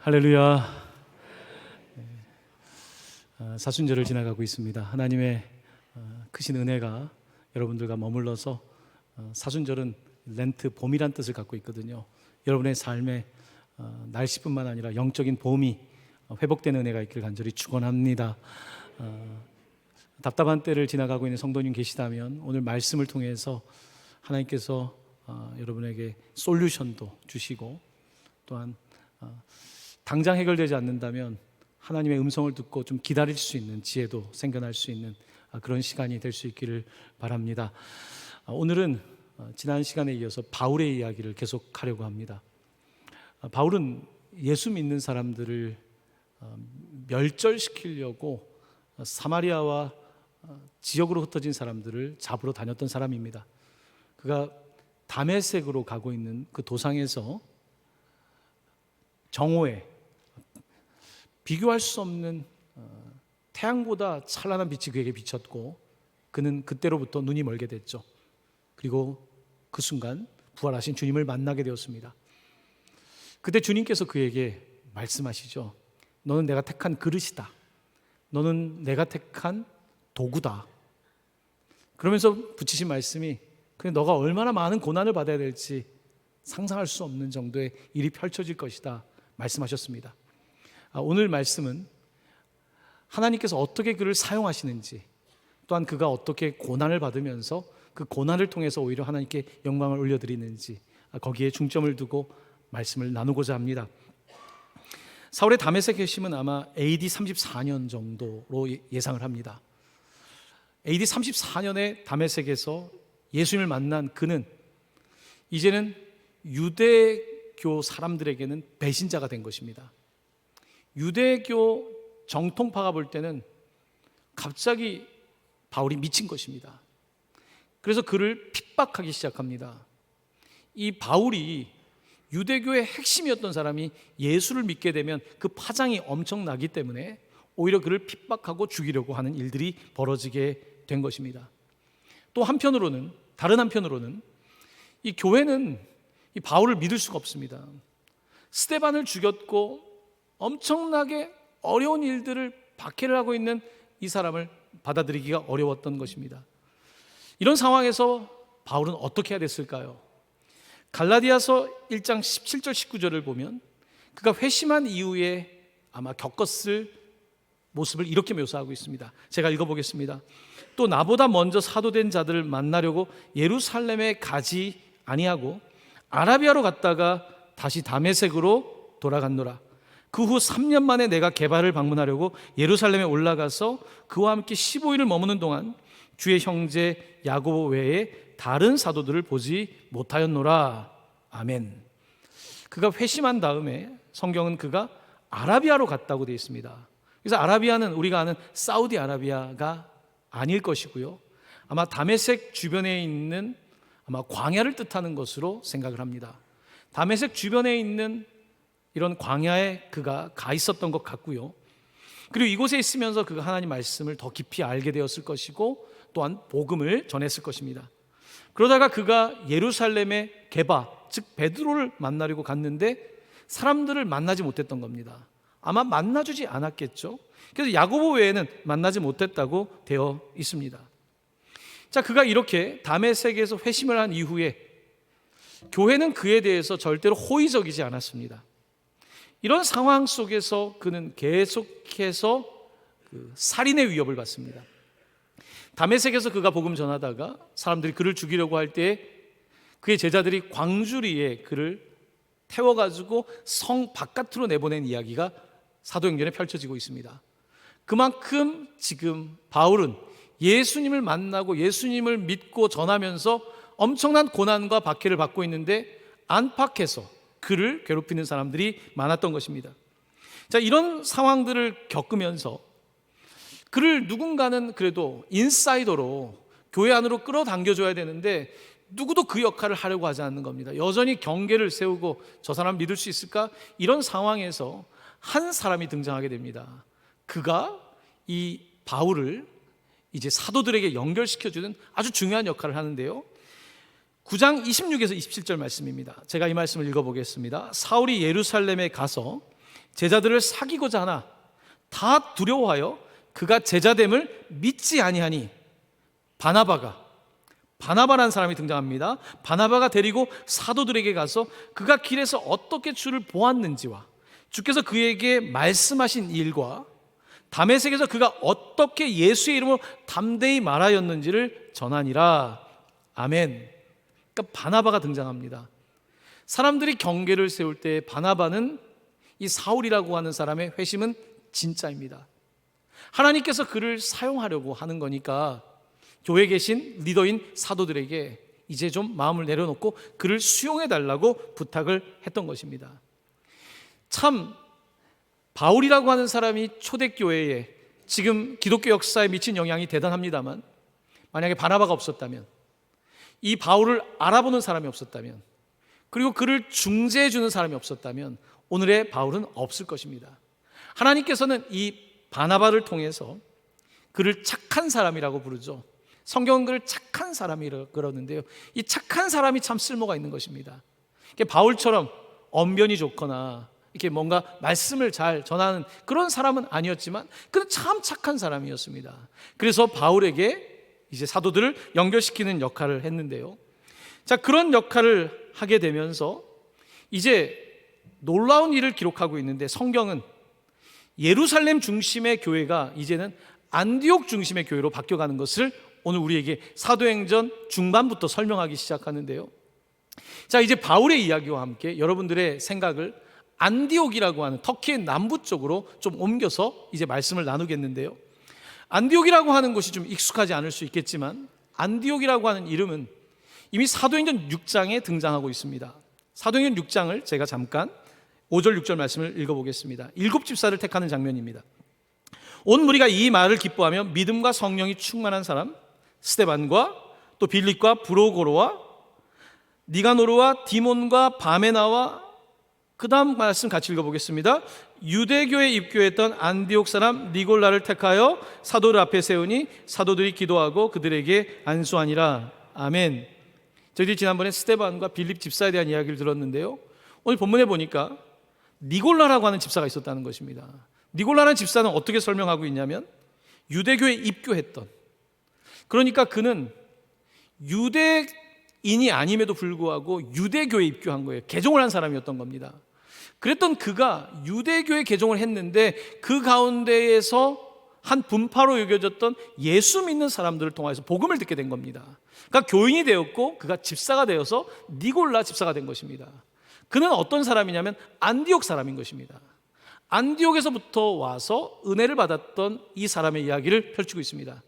할렐루야. 사순절을 지나가고 있습니다. 하나님의 크신 은혜가 여러분들과 머물러서 사순절은 렌트 봄이란 뜻을 갖고 있거든요. 여러분의 삶에 날씨뿐만 아니라 영적인 봄이 회복되는 은혜가 있길 간절히 축원합니다. 답답한 때를 지나가고 있는 성도님 계시다면 오늘 말씀을 통해서 하나님께서 여러분에게 솔루션도 주시고 또한 당장 해결되지 않는다면 하나님의 음성을 듣고 좀 기다릴 수 있는 지혜도 생겨날 수 있는 그런 시간이 될 수 있기를 바랍니다. 오늘은 지난 시간에 이어서 바울의 이야기를 계속하려고 합니다. 바울은 예수 믿는 사람들을 멸절시키려고 사마리아와 지역으로 흩어진 사람들을 잡으러 다녔던 사람입니다. 그가 다메섹으로 가고 있는 그 도상에서 정오에 비교할 수 없는 태양보다 찬란한 빛이 그에게 비쳤고 그는 그때로부터 눈이 멀게 됐죠. 그리고 그 순간 부활하신 주님을 만나게 되었습니다. 그때 주님께서 그에게 말씀하시죠. 너는 내가 택한 그릇이다. 너는 내가 택한 도구다. 그러면서 붙이신 말씀이 그냥 너가 얼마나 많은 고난을 받아야 될지 상상할 수 없는 정도의 일이 펼쳐질 것이다 말씀하셨습니다. 오늘 말씀은 하나님께서 어떻게 그를 사용하시는지 또한 그가 어떻게 고난을 받으면서 그 고난을 통해서 오히려 하나님께 영광을 올려드리는지 거기에 중점을 두고 말씀을 나누고자 합니다. 사울의 다메섹 회심은 아마 AD 34년 정도로 예상을 합니다. AD 34년에 다메섹에서 예수님을 만난 그는 이제는 유대교 사람들에게는 배신자가 된 것입니다. 유대교 정통파가 볼 때는 갑자기 바울이 미친 것입니다. 그래서 그를 핍박하기 시작합니다. 이 바울이 유대교의 핵심이었던 사람이 예수를 믿게 되면 그 파장이 엄청나기 때문에 오히려 그를 핍박하고 죽이려고 하는 일들이 벌어지게 된 것입니다. 또 다른 한편으로는 이 교회는 이 바울을 믿을 수가 없습니다. 스데반을 죽였고 엄청나게 어려운 일들을 박해를 하고 있는 이 사람을 받아들이기가 어려웠던 것입니다. 이런 상황에서 바울은 어떻게 해야 됐을까요? 갈라디아서 1장 17절 19절을 보면 그가 회심한 이후에 아마 겪었을 모습을 이렇게 묘사하고 있습니다. 제가 읽어보겠습니다. 또 나보다 먼저 사도된 자들을 만나려고 예루살렘에 가지 아니하고 아라비아로 갔다가 다시 다메섹으로 돌아갔노라. 그 후 3년 만에 내가 게바를 방문하려고 예루살렘에 올라가서 그와 함께 15일을 머무는 동안 주의 형제 야고보 외에 다른 사도들을 보지 못하였노라. 아멘. 그가 회심한 다음에 성경은 그가 아라비아로 갔다고 되어 있습니다. 그래서 아라비아는 우리가 아는 사우디아라비아가 아닐 것이고요. 아마 다메섹 주변에 있는 아마 광야를 뜻하는 것으로 생각을 합니다. 다메섹 주변에 있는 이런 광야에 그가 가 있었던 것 같고요. 그리고 이곳에 있으면서 그가 하나님 말씀을 더 깊이 알게 되었을 것이고 또한 복음을 전했을 것입니다. 그러다가 그가 예루살렘의 게바, 즉 베드로를 만나려고 갔는데 사람들을 만나지 못했던 겁니다. 아마 만나주지 않았겠죠. 그래서 야고보 외에는 만나지 못했다고 되어 있습니다. 자, 그가 이렇게 다메섹에서 회심을 한 이후에 교회는 그에 대해서 절대로 호의적이지 않았습니다. 이런 상황 속에서 그는 계속해서 살인의 위협을 받습니다. 다메섹에서 그가 복음 전하다가 사람들이 그를 죽이려고 할 때 그의 제자들이 광주리에 그를 태워가지고 성 바깥으로 내보낸 이야기가 사도행전에 펼쳐지고 있습니다. 그만큼 지금 바울은 예수님을 만나고 예수님을 믿고 전하면서 엄청난 고난과 박해를 받고 있는데 안팎에서 그를 괴롭히는 사람들이 많았던 것입니다. 자, 이런 상황들을 겪으면서 그를 누군가는 그래도 인사이더로 교회 안으로 끌어당겨줘야 되는데 누구도 그 역할을 하려고 하지 않는 겁니다. 여전히 경계를 세우고 저 사람 믿을 수 있을까? 이런 상황에서 한 사람이 등장하게 됩니다. 그가 이 바울을 이제 사도들에게 연결시켜주는 아주 중요한 역할을 하는데요. 9장 26에서 27절 말씀입니다. 제가 이 말씀을 읽어보겠습니다. 사울이 예루살렘에 가서 제자들을 사귀고자 하나 다 두려워하여 그가 제자됨을 믿지 아니하니 바나바라는 사람이 등장합니다. 바나바가 데리고 사도들에게 가서 그가 길에서 어떻게 주를 보았는지와 주께서 그에게 말씀하신 일과 다메섹에서 그가 어떻게 예수의 이름으로 담대히 말하였는지를 전하니라. 아멘. 그러니까 바나바가 등장합니다. 사람들이 경계를 세울 때 바나바는 이 사울이라고 하는 사람의 회심은 진짜입니다. 하나님께서 그를 사용하려고 하는 거니까 교회에 계신 리더인 사도들에게 이제 좀 마음을 내려놓고 그를 수용해 달라고 부탁을 했던 것입니다. 참 바울이라고 하는 사람이 초대교회에 지금 기독교 역사에 미친 영향이 대단합니다만, 만약에 바나바가 없었다면, 이 바울을 알아보는 사람이 없었다면, 그리고 그를 중재해 주는 사람이 없었다면 오늘의 바울은 없을 것입니다. 하나님께서는 이 바나바를 통해서 그를 착한 사람이라고 부르죠. 성경은 그를 착한 사람이라고 그러는데요, 이 착한 사람이 참 쓸모가 있는 것입니다. 바울처럼 언변이 좋거나 이렇게 뭔가 말씀을 잘 전하는 그런 사람은 아니었지만 그는 참 착한 사람이었습니다. 그래서 바울에게 이제 사도들을 연결시키는 역할을 했는데요, 자, 그런 역할을 하게 되면서 이제 놀라운 일을 기록하고 있는데, 성경은 예루살렘 중심의 교회가 이제는 안디옥 중심의 교회로 바뀌어가는 것을 오늘 우리에게 사도행전 중반부터 설명하기 시작하는데요, 자, 이제 바울의 이야기와 함께 여러분들의 생각을 안디옥이라고 하는 터키의 남부 쪽으로 좀 옮겨서 이제 말씀을 나누겠는데요, 안디옥이라고 하는 곳이 좀 익숙하지 않을 수 있겠지만 안디옥이라고 하는 이름은 이미 사도행전 6장에 등장하고 있습니다. 사도행전 6장을 제가 잠깐 5절 6절 말씀을 읽어보겠습니다. 7 집사를 택하는 장면입니다. 온 무리가 이 말을 기뻐하며 믿음과 성령이 충만한 사람 스데반과 또 빌립과 브로고로와 니가노르와 디몬과 바메나와, 그 다음 말씀 같이 읽어보겠습니다. 유대교에 입교했던 안디옥 사람 니골라를 택하여 사도들 앞에 세우니 사도들이 기도하고 그들에게 안수하니라. 아멘. 저희들이 지난번에 스데반과 빌립 집사에 대한 이야기를 들었는데요, 오늘 본문에 보니까 니골라라고 하는 집사가 있었다는 것입니다. 니골라라는 집사는 어떻게 설명하고 있냐면, 유대교에 입교했던, 그러니까 그는 유대인이 아님에도 불구하고 유대교에 입교한 거예요. 개종을 한 사람이었던 겁니다. 그랬던 그가 유대교에 개종을 했는데 그 가운데에서 한 분파로 여겨졌던 예수 믿는 사람들을 통해서 복음을 듣게 된 겁니다. 그러니까 교인이 되었고 그가 집사가 되어서 니골라 집사가 된 것입니다. 그는 어떤 사람이냐면 안디옥 사람인 것입니다. 안디옥에서부터 와서 은혜를 받았던 이 사람의 이야기를 펼치고 있습니다.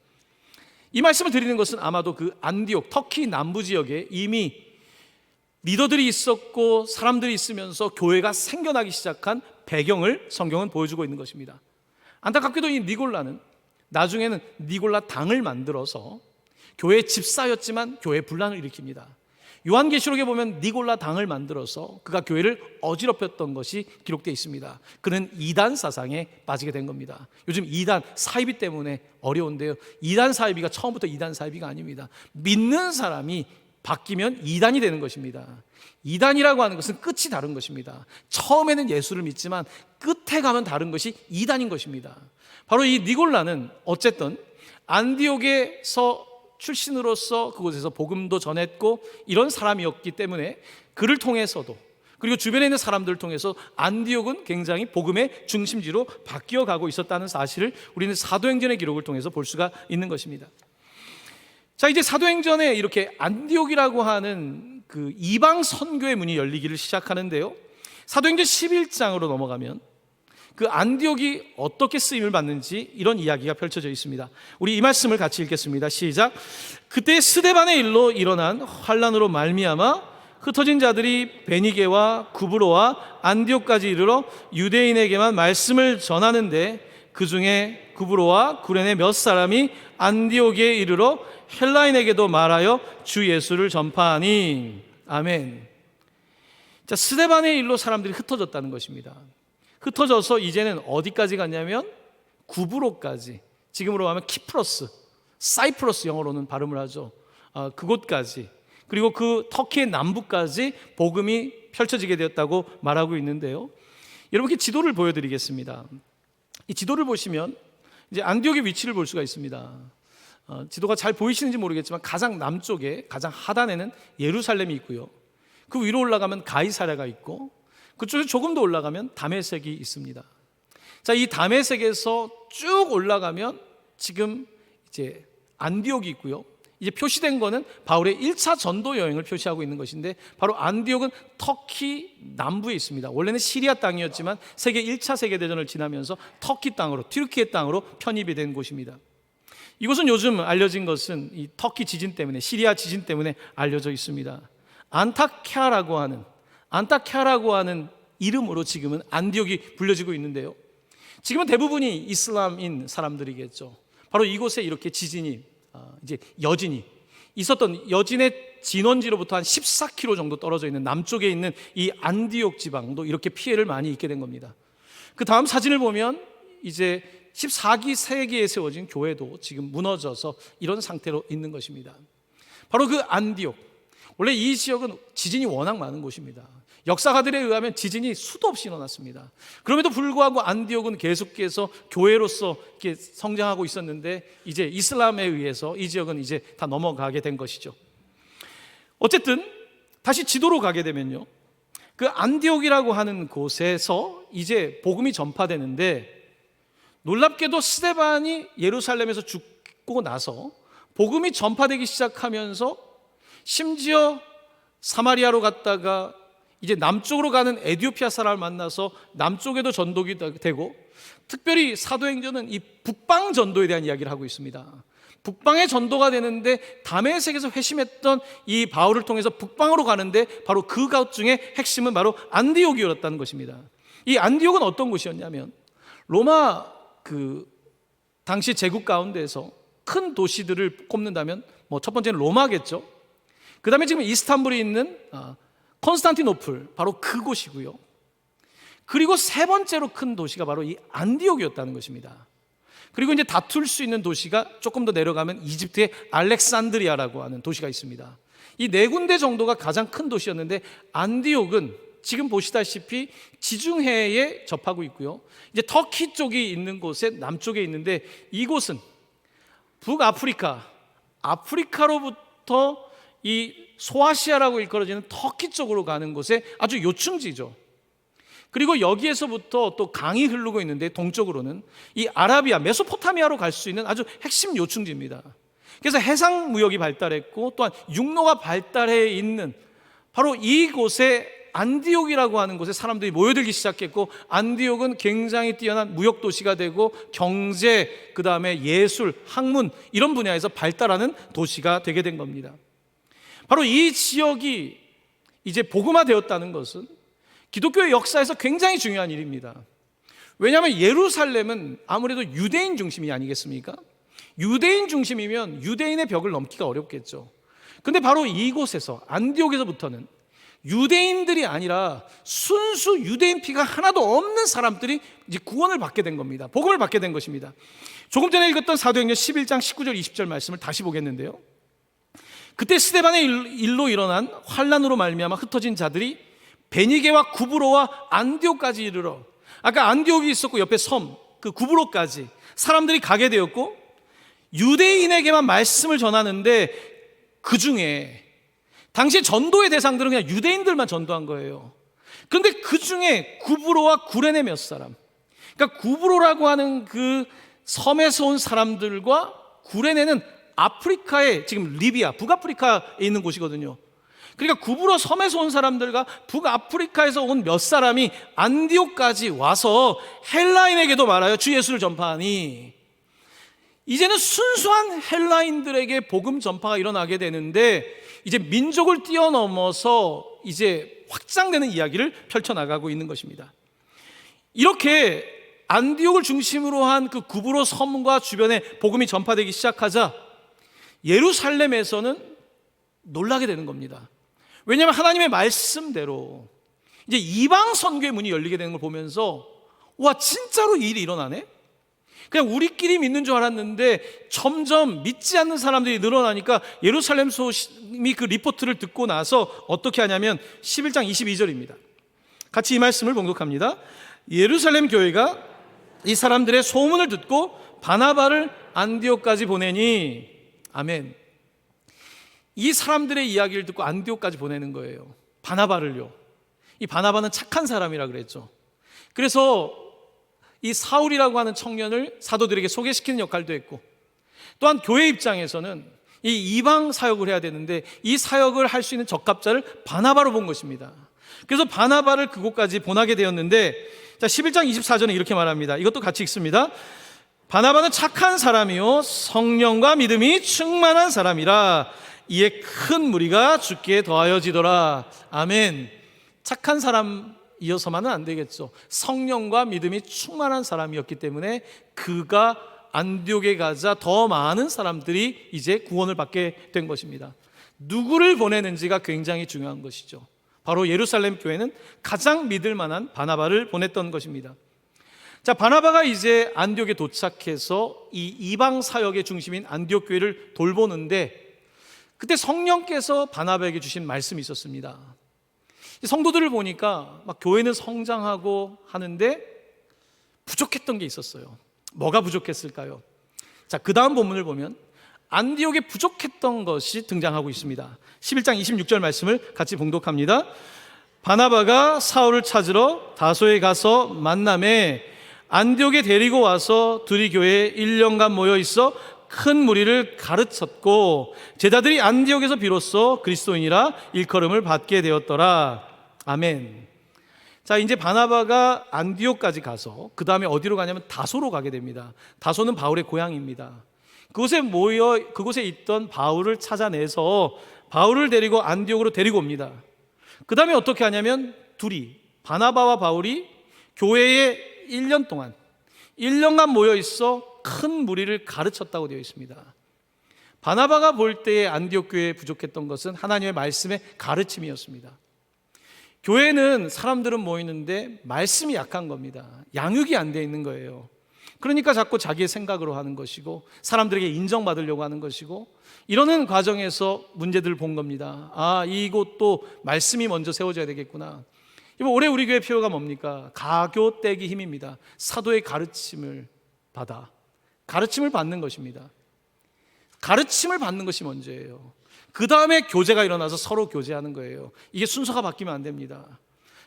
이 말씀을 드리는 것은 아마도 그 안디옥, 터키 남부 지역에 이미 리더들이 있었고 사람들이 있으면서 교회가 생겨나기 시작한 배경을 성경은 보여주고 있는 것입니다. 안타깝게도 이 니골라는 나중에는 니골라 당을 만들어서 교회 집사였지만 교회 분란을 일으킵니다. 요한계시록에 보면 니골라 당을 만들어서 그가 교회를 어지럽혔던 것이 기록되어 있습니다. 그는 이단 사상에 빠지게 된 겁니다. 요즘 이단 사이비 때문에 어려운데요, 이단 사이비가 처음부터 이단 사이비가 아닙니다. 믿는 사람이 바뀌면 이단이 되는 것입니다. 이단이라고 하는 것은 끝이 다른 것입니다. 처음에는 예수를 믿지만 끝에 가면 다른 것이 이단인 것입니다. 바로 이 니골라는 어쨌든 안디옥에서 출신으로서 그곳에서 복음도 전했고 이런 사람이었기 때문에 그를 통해서도, 그리고 주변에 있는 사람들을 통해서 안디옥은 굉장히 복음의 중심지로 바뀌어가고 있었다는 사실을 우리는 사도행전의 기록을 통해서 볼 수가 있는 것입니다. 자, 이제 사도행전에 이렇게 안디옥이라고 하는 그 이방 선교의 문이 열리기를 시작하는데요, 사도행전 11장으로 넘어가면 그 안디옥이 어떻게 쓰임을 받는지 이런 이야기가 펼쳐져 있습니다. 우리 이 말씀을 같이 읽겠습니다. 시작. 그때 스데반의 일로 일어난 환란으로 말미암아 흩어진 자들이 베니게와 구브로와 안디옥까지 이르러 유대인에게만 말씀을 전하는데, 그 중에 구브로와 구레네 몇 사람이 안디옥에 이르러 헬라인에게도 말하여 주 예수를 전파하니. 아멘. 자, 스데반의 일로 사람들이 흩어졌다는 것입니다. 흩어져서 이제는 어디까지 갔냐면 구브로까지, 지금으로 하면 키프러스, 사이프러스 영어로는 발음을 하죠. 그곳까지, 그리고 그 터키의 남부까지 복음이 펼쳐지게 되었다고 말하고 있는데요, 여러분께 지도를 보여드리겠습니다. 이 지도를 보시면 이제 안디옥의 위치를 볼 수가 있습니다. 지도가 잘 보이시는지 모르겠지만 가장 남쪽에 가장 하단에는 예루살렘이 있고요. 그 위로 올라가면 가이사랴가 있고 그쪽에 조금 더 올라가면 다메섹이 있습니다. 자, 이 다메섹에서 쭉 올라가면 지금 이제 안디옥이 있고요. 이제 표시된 거는 바울의 1차 전도 여행을 표시하고 있는 것인데 바로 안디옥은 터키 남부에 있습니다. 원래는 시리아 땅이었지만 1차 세계대전을 지나면서 터키 땅으로, 튀르키예 땅으로 편입이 된 곳입니다. 이곳은 요즘 알려진 것은 이 터키 지진 때문에, 시리아 지진 때문에 알려져 있습니다. 안타키아라고 하는 이름으로 지금은 안디옥이 불려지고 있는데요. 지금은 대부분이 이슬람인 사람들이겠죠. 바로 이곳에 이렇게 지진이 이제 여진이 있었던 여진의 진원지로부터 한 14km 정도 떨어져 있는 남쪽에 있는 이 안디옥 지방도 이렇게 피해를 많이 입게 된 겁니다. 그 다음 사진을 보면 이제 14기 세기에 세워진 교회도 지금 무너져서 이런 상태로 있는 것입니다. 바로 그 안디옥, 원래 이 지역은 지진이 워낙 많은 곳입니다. 역사가들에 의하면 지진이 수도 없이 일어났습니다. 그럼에도 불구하고 안디옥은 계속해서 교회로서 이렇게 성장하고 있었는데 이제 이슬람에 의해서 이 지역은 이제 다 넘어가게 된 것이죠. 어쨌든 다시 지도로 가게 되면요, 그 안디옥이라고 하는 곳에서 이제 복음이 전파되는데 놀랍게도 스데반이 예루살렘에서 죽고 나서 복음이 전파되기 시작하면서 심지어 사마리아로 갔다가 이제 남쪽으로 가는 에티오피아 사람을 만나서 남쪽에도 전도가 되고, 특별히 사도행전은 이 북방 전도에 대한 이야기를 하고 있습니다. 북방의 전도가 되는데 다메섹에서 회심했던 이 바울을 통해서 북방으로 가는데 바로 그 것 중에 핵심은 바로 안디옥이었다는 것입니다. 이 안디옥은 어떤 곳이었냐면 로마 그 당시 제국 가운데에서 큰 도시들을 꼽는다면 뭐 첫 번째는 로마겠죠. 그 다음에 지금 이스탄불에 있는 콘스탄티노플, 바로 그곳이고요. 그리고 세 번째로 큰 도시가 바로 이 안디옥이었다는 것입니다. 그리고 이제 다툴 수 있는 도시가 조금 더 내려가면 이집트의 알렉산드리아라고 하는 도시가 있습니다. 이 네 군데 정도가 가장 큰 도시였는데 안디옥은 지금 보시다시피 지중해에 접하고 있고요. 이제 터키 쪽이 있는 곳에 남쪽에 있는데 이곳은 아프리카로부터 이 소아시아라고 일컬어지는 터키 쪽으로 가는 곳에 아주 요충지죠. 그리고 여기에서부터 또 강이 흐르고 있는데 동쪽으로는 이 아라비아, 메소포타미아로 갈 수 있는 아주 핵심 요충지입니다. 그래서 해상 무역이 발달했고 또한 육로가 발달해 있는 바로 이곳에 안디옥이라고 하는 곳에 사람들이 모여들기 시작했고, 안디옥은 굉장히 뛰어난 무역 도시가 되고 경제, 그 다음에 예술, 학문 이런 분야에서 발달하는 도시가 되게 된 겁니다. 바로 이 지역이 이제 복음화되었다는 것은 기독교의 역사에서 굉장히 중요한 일입니다. 왜냐하면 예루살렘은 아무래도 유대인 중심이 아니겠습니까? 유대인 중심이면 유대인의 벽을 넘기가 어렵겠죠. 근데 바로 이곳에서 안디옥에서부터는 유대인들이 아니라 순수 유대인 피가 하나도 없는 사람들이 이제 구원을 받게 된 겁니다. 복음을 받게 된 것입니다. 조금 전에 읽었던 사도행전 11장 19절 20절 말씀을 다시 보겠는데요. 그때 스데반의 일로 일어난 환난으로 말미암아 흩어진 자들이 베니게와 구브로와 안디옥까지 이르러, 아까 안디옥이 있었고 옆에 섬, 그 구브로까지 사람들이 가게 되었고, 유대인에게만 말씀을 전하는데 그 중에 당시 전도의 대상들은 그냥 유대인들만 전도한 거예요. 그런데 그 중에 구브로와 구레네 몇 사람, 그러니까 구브로라고 하는 그 섬에서 온 사람들과 구레네는 아프리카의 지금 리비아, 북아프리카에 있는 곳이거든요. 그러니까 구브로 섬에서 온 사람들과 북아프리카에서 온 몇 사람이 안디옥까지 와서 헬라인에게도 말하여 주 예수를 전파하니, 이제는 순수한 헬라인들에게 복음 전파가 일어나게 되는데 이제 민족을 뛰어넘어서 이제 확장되는 이야기를 펼쳐나가고 있는 것입니다. 이렇게 안디옥을 중심으로 한 그 구브로 섬과 주변에 복음이 전파되기 시작하자 예루살렘에서는 놀라게 되는 겁니다. 왜냐하면 하나님의 말씀대로 이제 이방 선교의 문이 열리게 되는 걸 보면서, 와, 진짜로 이 일이 일어나네? 그냥 우리끼리 믿는 줄 알았는데 점점 믿지 않는 사람들이 늘어나니까 예루살렘 소심이 그 리포트를 듣고 나서 어떻게 하냐면 11장 22절입니다. 같이 이 말씀을 봉독합니다. 예루살렘 교회가 이 사람들의 소문을 듣고 바나바를 안디옥까지 보내니, 아멘. 이 사람들의 이야기를 듣고 안디옥까지 보내는 거예요. 바나바를요. 이 바나바는 착한 사람이라 그랬죠. 그래서 이 사울이라고 하는 청년을 사도들에게 소개시키는 역할도 했고, 또한 교회 입장에서는 이 이방 사역을 해야 되는데 이 사역을 할 수 있는 적합자를 바나바로 본 것입니다. 그래서 바나바를 그곳까지 보내게 되었는데, 자 11장 24절에 이렇게 말합니다. 이것도 같이 읽습니다. 바나바는 착한 사람이요 성령과 믿음이 충만한 사람이라 이에 큰 무리가 주께 더하여지더라. 아멘. 착한 사람이어서만은 안 되겠죠. 성령과 믿음이 충만한 사람이었기 때문에 그가 안디옥에 가자 더 많은 사람들이 이제 구원을 받게 된 것입니다. 누구를 보내는지가 굉장히 중요한 것이죠. 바로 예루살렘 교회는 가장 믿을 만한 바나바를 보냈던 것입니다. 자, 바나바가 이제 안디옥에 도착해서 이 이방 사역의 중심인 안디옥 교회를 돌보는데, 그때 성령께서 바나바에게 주신 말씀이 있었습니다. 성도들을 보니까 막 교회는 성장하고 하는데 부족했던 게 있었어요. 뭐가 부족했을까요? 자, 그 다음 본문을 보면 안디옥에 부족했던 것이 등장하고 있습니다. 11장 26절 말씀을 같이 봉독합니다. 바나바가 사울을 찾으러 다소에 가서 만남에 안디옥에 데리고 와서 둘이 교회에 1년간 모여 있어 큰 무리를 가르쳤고 제자들이 안디옥에서 비로소 그리스도인이라 일컬음을 받게 되었더라. 아멘. 자, 이제 바나바가 안디옥까지 가서 그 다음에 어디로 가냐면 다소로 가게 됩니다. 다소는 바울의 고향입니다. 그곳에 있던 바울을 찾아내서 바울을 데리고 안디옥으로 데리고 옵니다. 그 다음에 어떻게 하냐면 둘이, 바나바와 바울이 교회에 1년 동안 1년간 모여 있어 큰 무리를 가르쳤다고 되어 있습니다. 바나바가 볼 때에 안디옥 교회에 부족했던 것은 하나님의 말씀의 가르침이었습니다. 교회는 사람들은 모이는데 말씀이 약한 겁니다. 양육이 안 돼 있는 거예요. 그러니까 자꾸 자기의 생각으로 하는 것이고 사람들에게 인정받으려고 하는 것이고, 이러는 과정에서 문제들을 본 겁니다. 아, 이곳도 말씀이 먼저 세워져야 되겠구나. 올해 우리 교회 표어가 뭡니까? 가교떼기 힘입니다. 사도의 가르침을 받아 가르침을 받는 것입니다. 가르침을 받는 것이 먼저예요. 그 다음에 교제가 일어나서 서로 교제하는 거예요. 이게 순서가 바뀌면 안 됩니다.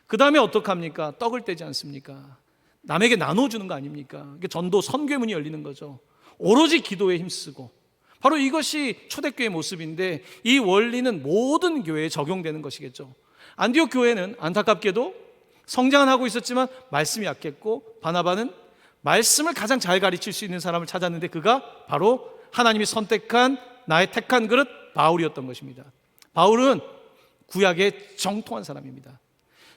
그 다음에 어떡합니까? 떡을 떼지 않습니까? 남에게 나눠주는 거 아닙니까? 전도 선교문이 열리는 거죠. 오로지 기도에 힘쓰고, 바로 이것이 초대교회의 모습인데 이 원리는 모든 교회에 적용되는 것이겠죠. 안디옥 교회는 안타깝게도 성장은 하고 있었지만 말씀이 약했고, 바나바는 말씀을 가장 잘 가르칠 수 있는 사람을 찾았는데 그가 바로 하나님이 선택한 나의 택한 그릇 바울이었던 것입니다. 바울은 구약에 정통한 사람입니다.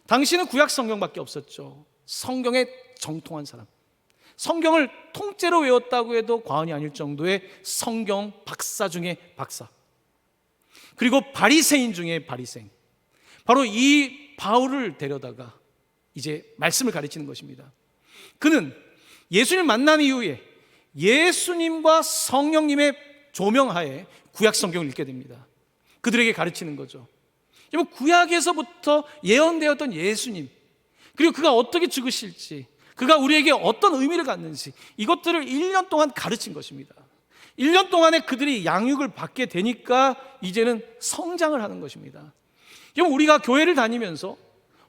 당시는 구약 성경밖에 없었죠. 성경에 정통한 사람, 성경을 통째로 외웠다고 해도 과언이 아닐 정도의 성경 박사 중에 박사, 그리고 바리새인 중에 바리새인, 바로 이 바울을 데려다가 이제 말씀을 가르치는 것입니다. 그는 예수님 만난 이후에 예수님과 성령님의 조명하에 구약 성경을 읽게 됩니다. 그들에게 가르치는 거죠. 구약에서부터 예언되었던 예수님, 그리고 그가 어떻게 죽으실지, 그가 우리에게 어떤 의미를 갖는지, 이것들을 1년 동안 가르친 것입니다. 1년 동안에 그들이 양육을 받게 되니까 이제는 성장을 하는 것입니다. 우리가 교회를 다니면서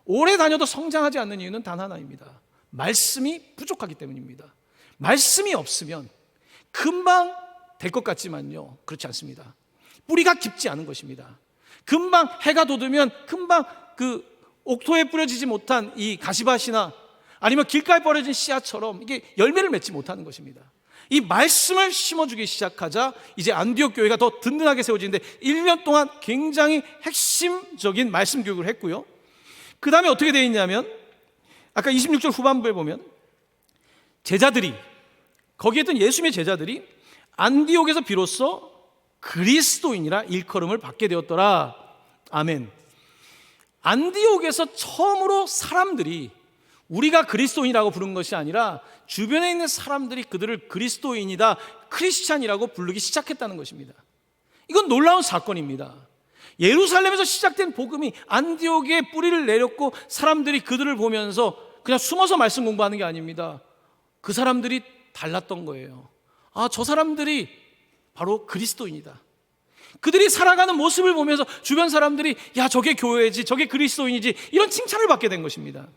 오래 다녀도 성장하지 않는 이유는 단 하나입니다. 말씀이 부족하기 때문입니다. 말씀이 없으면 금방 될 것 같지만요, 그렇지 않습니다. 뿌리가 깊지 않은 것입니다. 금방 해가 돋으면 금방 그 옥토에 뿌려지지 못한 이 가시밭이나 아니면 길가에 버려진 씨앗처럼 이게 열매를 맺지 못하는 것입니다. 이 말씀을 심어주기 시작하자 이제 안디옥 교회가 더 든든하게 세워지는데 1년 동안 굉장히 핵심적인 말씀 교육을 했고요. 그 다음에 어떻게 되어 있냐면 아까 26절 후반부에 보면 제자들이, 거기에 있던 예수님의 제자들이 안디옥에서 비로소 그리스도인이라 일컬음을 받게 되었더라. 아멘. 안디옥에서 처음으로 사람들이 우리가 그리스도인이라고 부른 것이 아니라 주변에 있는 사람들이 그들을 그리스도인이다, 크리스찬이라고 부르기 시작했다는 것입니다. 이건 놀라운 사건입니다. 예루살렘에서 시작된 복음이 안디옥에 뿌리를 내렸고 사람들이 그들을 보면서 그냥 숨어서 말씀 공부하는 게 아닙니다. 그 사람들이 달랐던 거예요. 저 사람들이 바로 그리스도인이다. 그들이 살아가는 모습을 보면서 주변 사람들이 야, 저게 교회지, 저게 그리스도인이지, 이런 칭찬을 받게 된 것입니다.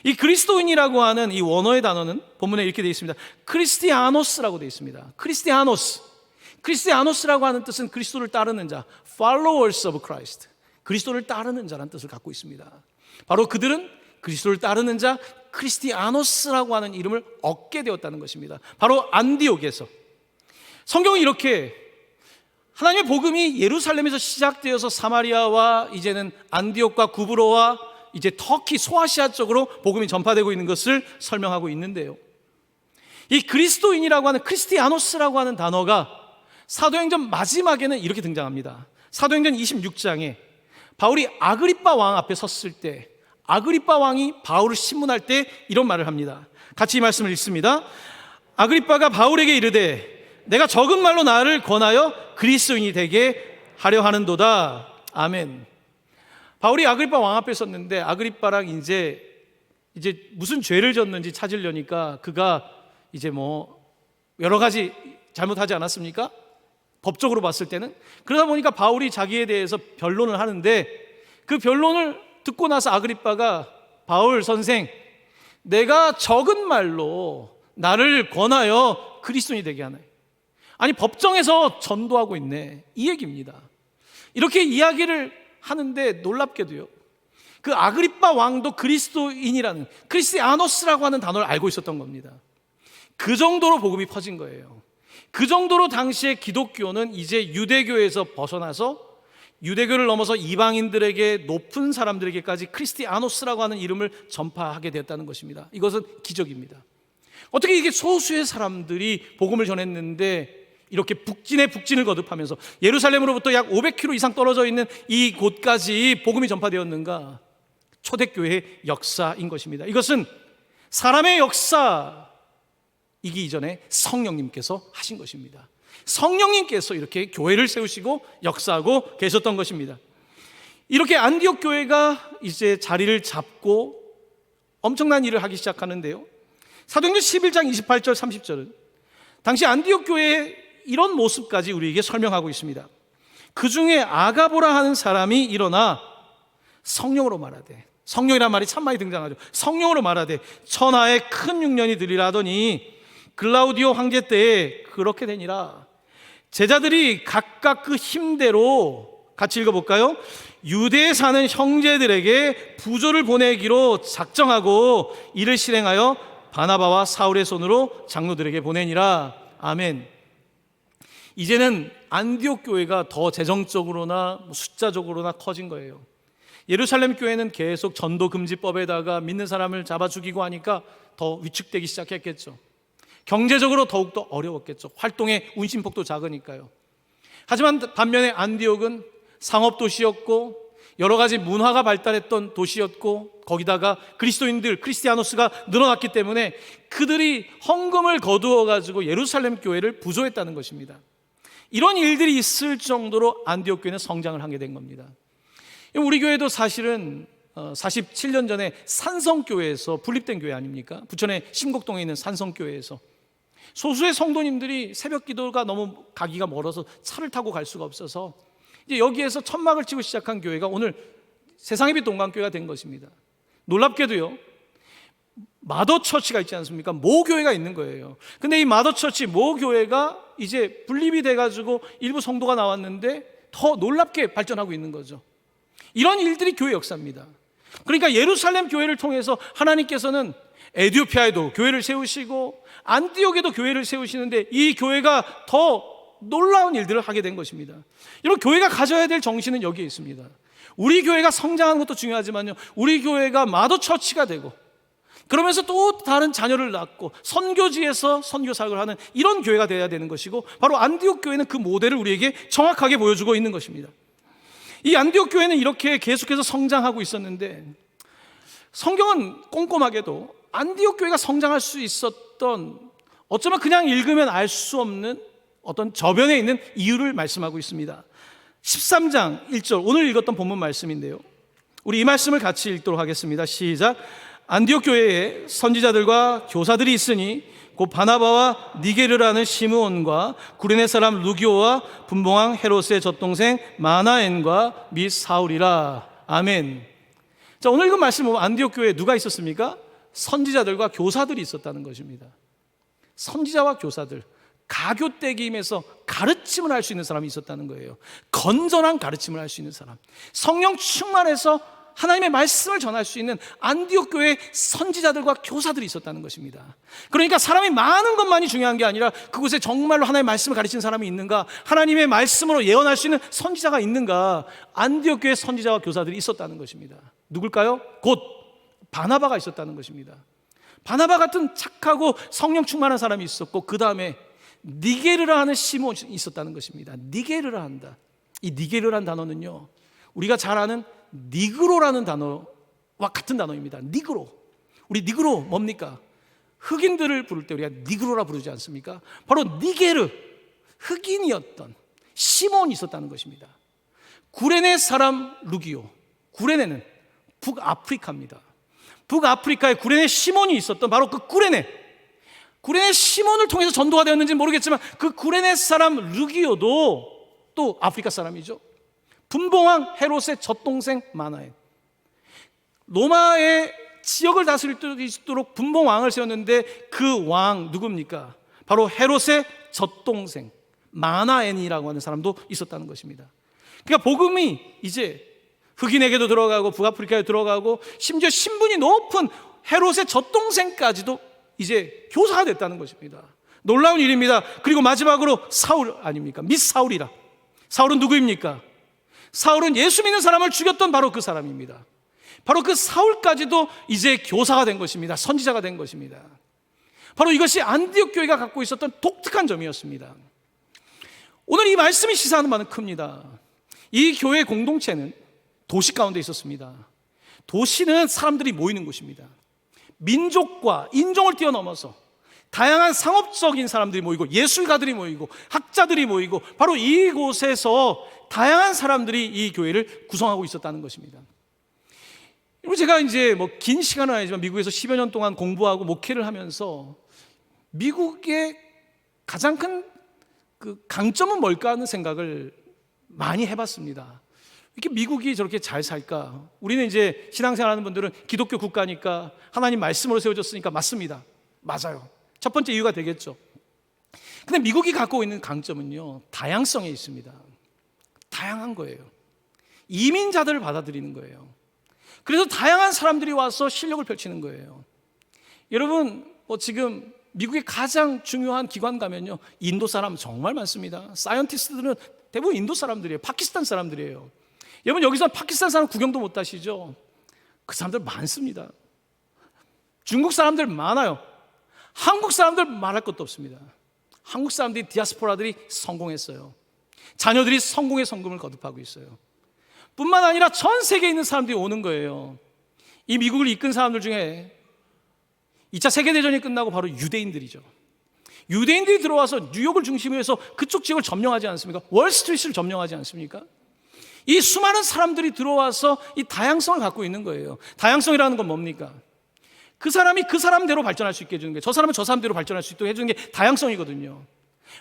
이 그리스도인이라고 하는 이 원어의 단어는 본문에 이렇게 되어 있습니다. 크리스티아노스라고 되어 있습니다. 크리스티아노스라고 하는 뜻은 그리스도를 따르는 자, followers of Christ, 그리스도를 따르는 자라는 뜻을 갖고 있습니다. 바로 그들은 그리스도를 따르는 자, 크리스티아노스라고 하는 이름을 얻게 되었다는 것입니다. 바로 안디옥에서. 성경은 이렇게 하나님의 복음이 예루살렘에서 시작되어서 사마리아와 이제는 안디옥과 구브로와 이제 터키, 소아시아 쪽으로 복음이 전파되고 있는 것을 설명하고 있는데요, 이 그리스도인이라고 하는 크리스티아노스라고 하는 단어가 사도행전 마지막에는 이렇게 등장합니다. 사도행전 26장에 바울이 아그리빠 왕 앞에 섰을 때, 아그리빠 왕이 바울을 신문할 때 이런 말을 합니다. 같이 이 말씀을 읽습니다. 아그리빠가 바울에게 이르되 내가 적은 말로 나를 권하여 그리스도인이 되게 하려 하는도다. 아멘. 바울이 아그리빠 왕 앞에 섰는데 아그리빠랑 이제 무슨 죄를 졌는지 찾으려니까 그가 이제 여러 가지 잘못하지 않았습니까? 법적으로 봤을 때는. 그러다 보니까 바울이 자기에 대해서 변론을 하는데, 그 변론을 듣고 나서 아그리빠가 바울 선생, 내가 적은 말로 나를 권하여 그리스도인이 되게 하네. 아니, 법정에서 전도하고 있네, 이 얘기입니다. 이렇게 이야기를 하는데 놀랍게도요, 그 아그리빠 왕도 그리스도인이라는, 크리스티아노스라고 하는 단어를 알고 있었던 겁니다. 그 정도로 복음이 퍼진 거예요. 그 정도로 당시에 기독교는 이제 유대교에서 벗어나서 유대교를 넘어서 이방인들에게, 높은 사람들에게까지 크리스티아노스라고 하는 이름을 전파하게 되었다는 것입니다. 이것은 기적입니다. 어떻게 이게 소수의 사람들이 복음을 전했는데 이렇게 북진에 북진을 거듭하면서 예루살렘으로부터 약 500km 이상 떨어져 있는 이 곳까지 복음이 전파되었는가? 초대교회의 역사인 것입니다. 이것은 사람의 역사이기 이전에 성령님께서 하신 것입니다. 성령님께서 이렇게 교회를 세우시고 역사하고 계셨던 것입니다. 이렇게 안디옥 교회가 이제 자리를 잡고 엄청난 일을 하기 시작하는데요, 사도행전 11장 28절 30절은 당시 안디옥 교회의 이런 모습까지 우리에게 설명하고 있습니다. 그 중에 아가보라 하는 사람이 일어나 성령으로 말하되, 성령이란 말이 참 많이 등장하죠. 성령으로 말하되 천하에 큰 흉년이 들리라 하더니 글라우디오 황제 때에 그렇게 되니라. 제자들이 각각 그 힘대로, 같이 읽어볼까요? 유대에 사는 형제들에게 부조를 보내기로 작정하고 이를 실행하여 바나바와 사울의 손으로 장로들에게 보내니라. 아멘. 이제는 안디옥 교회가 더 재정적으로나 숫자적으로나 커진 거예요. 예루살렘 교회는 계속 전도금지법에다가 믿는 사람을 잡아 죽이고 하니까 더 위축되기 시작했겠죠. 경제적으로 더욱더 어려웠겠죠. 활동의 운신폭도 작으니까요. 하지만 반면에 안디옥은 상업도시였고 여러 가지 문화가 발달했던 도시였고, 거기다가 그리스도인들, 크리스티아노스가 늘어났기 때문에 그들이 헌금을 거두어 가지고 예루살렘 교회를 부조했다는 것입니다. 이런 일들이 있을 정도로 안디옥 교회는 성장을 하게 된 겁니다. 우리 교회도 사실은 47년 전에 산성교회에서 분립된 교회 아닙니까? 부천의 심곡동에 있는 산성교회에서 소수의 성도님들이 새벽 기도가 너무 가기가 멀어서 차를 타고 갈 수가 없어서 이제 여기에서 천막을 치고 시작한 교회가 오늘 세상의 빛 동강교회가 된 것입니다. 놀랍게도요, 마더처치가 있지 않습니까? 모교회가 있는 거예요. 근데 이 마더처치, 모교회가 이제 분립이 돼가지고 일부 성도가 나왔는데 더 놀랍게 발전하고 있는 거죠. 이런 일들이 교회 역사입니다. 그러니까 예루살렘 교회를 통해서 하나님께서는 에디오피아에도 교회를 세우시고 안디옥에도 교회를 세우시는데 이 교회가 더 놀라운 일들을 하게 된 것입니다. 여러분, 교회가 가져야 될 정신은 여기에 있습니다. 우리 교회가 성장하는 것도 중요하지만요, 우리 교회가 마더처치가 되고 그러면서 또 다른 자녀를 낳고 선교지에서 선교 사역을 하는 이런 교회가 되어야 되는 것이고, 바로 안디옥 교회는 그 모델을 우리에게 정확하게 보여주고 있는 것입니다. 이 안디옥 교회는 이렇게 계속해서 성장하고 있었는데, 성경은 꼼꼼하게도 안디옥 교회가 성장할 수 있었던, 어쩌면 그냥 읽으면 알 수 없는 어떤 저변에 있는 이유를 말씀하고 있습니다. 13장 1절, 오늘 읽었던 본문 말씀인데요, 우리 이 말씀을 같이 읽도록 하겠습니다. 시작. 안디옥 교회에 선지자들과 교사들이 있으니 곧 바나바와 니게르라는 시므온과 구레네 사람 루기오와 분봉왕 헤롯의 젖동생 마나엔과 및 사울이라. 아멘. 자, 오늘 읽은 말씀 보면 안디옥 교회에 누가 있었습니까? 선지자들과 교사들이 있었다는 것입니다. 선지자와 교사들, 가교떼기임에서 가르침을 할 수 있는 사람이 있었다는 거예요. 건전한 가르침을 할 수 있는 사람, 성령 충만해서 하나님의 말씀을 전할 수 있는 안디옥 교회의 선지자들과 교사들이 있었다는 것입니다. 그러니까 사람이 많은 것만이 중요한 게 아니라 그곳에 정말로 하나님의 말씀을 가르치는 사람이 있는가, 하나님의 말씀으로 예언할 수 있는 선지자가 있는가, 안디옥 교회의 선지자와 교사들이 있었다는 것입니다. 누굴까요? 곧 바나바가 있었다는 것입니다. 바나바 같은 착하고 성령 충만한 사람이 있었고, 그 다음에 니게르라 하는 시몬이 있었다는 것입니다. 니게르라 한다. 이 니게르라는 단어는요, 우리가 잘 아는 니그로라는 단어와 같은 단어입니다. 니그로. 우리 니그로 뭡니까? 흑인들을 부를 때 우리가 니그로라 부르지 않습니까? 바로 니게르, 흑인이었던 시몬이 있었다는 것입니다. 구레네 사람 루기오. 구레네는 북아프리카입니다. 북아프리카에 구레네 시몬이 있었던 바로 그 구레네 시몬을 통해서 전도가 되었는지는 모르겠지만 그 구레네 사람 루기오도 또 아프리카 사람이죠. 분봉왕 헤롯의 젖동생 마나엔. 로마의 지역을 다스릴 수 있도록 분봉왕을 세웠는데 그 왕 누굽니까? 바로 헤롯의 젖동생 마나엔이라고 하는 사람도 있었다는 것입니다. 그러니까 복음이 이제 흑인에게도 들어가고 북아프리카에 들어가고 심지어 신분이 높은 헤롯의 젖동생까지도 이제 교사가 됐다는 것입니다. 놀라운 일입니다. 그리고 마지막으로 사울 아닙니까? 밋 사울이라. 사울은 누구입니까? 사울은 예수 믿는 사람을 죽였던 바로 그 사람입니다. 바로 그 사울까지도 이제 교사가 된 것입니다. 선지자가 된 것입니다. 바로 이것이 안디옥 교회가 갖고 있었던 독특한 점이었습니다. 오늘 이 말씀이 시사하는 바는 큽니다. 이 교회 공동체는 도시 가운데 있었습니다. 도시는 사람들이 모이는 곳입니다. 민족과 인종을 뛰어넘어서 다양한 상업적인 사람들이 모이고 예술가들이 모이고 학자들이 모이고 바로 이곳에서 다양한 사람들이 이 교회를 구성하고 있었다는 것입니다. 그리고 제가 이제 긴 시간은 아니지만 미국에서 10여 년 동안 공부하고 목회를 하면서 미국의 가장 큰 그 강점은 뭘까 하는 생각을 많이 해봤습니다. 이렇게 미국이 저렇게 잘 살까? 우리는 이제 신앙생활하는 분들은 기독교 국가니까 하나님 말씀으로 세워졌으니까 맞습니다. 맞아요. 첫 번째 이유가 되겠죠. 근데 미국이 갖고 있는 강점은요, 다양성에 있습니다. 다양한 거예요. 이민자들을 받아들이는 거예요. 그래서 다양한 사람들이 와서 실력을 펼치는 거예요. 여러분, 지금 미국의 가장 중요한 기관 가면요, 인도 사람 정말 많습니다. 사이언티스트들은 대부분 인도 사람들이에요. 파키스탄 사람들이에요. 여러분, 여기서 파키스탄 사람 구경도 못 하시죠? 그 사람들 많습니다. 중국 사람들 많아요. 한국 사람들 말할 것도 없습니다. 한국 사람들이, 디아스포라들이 성공했어요. 자녀들이 성공의 성금을 거듭하고 있어요. 뿐만 아니라 전 세계에 있는 사람들이 오는 거예요. 이 미국을 이끈 사람들 중에 2차 세계대전이 끝나고 바로 유대인들이죠. 유대인들이 들어와서 뉴욕을 중심으로 해서 그쪽 지역을 점령하지 않습니까? 월스트리트를 점령하지 않습니까? 이 수많은 사람들이 들어와서 이 다양성을 갖고 있는 거예요. 다양성이라는 건 뭡니까? 그 사람이 그 사람대로 발전할 수 있게 해주는 거예요. 저 사람은 저 사람대로 발전할 수 있도록 해주는 게 다양성이거든요.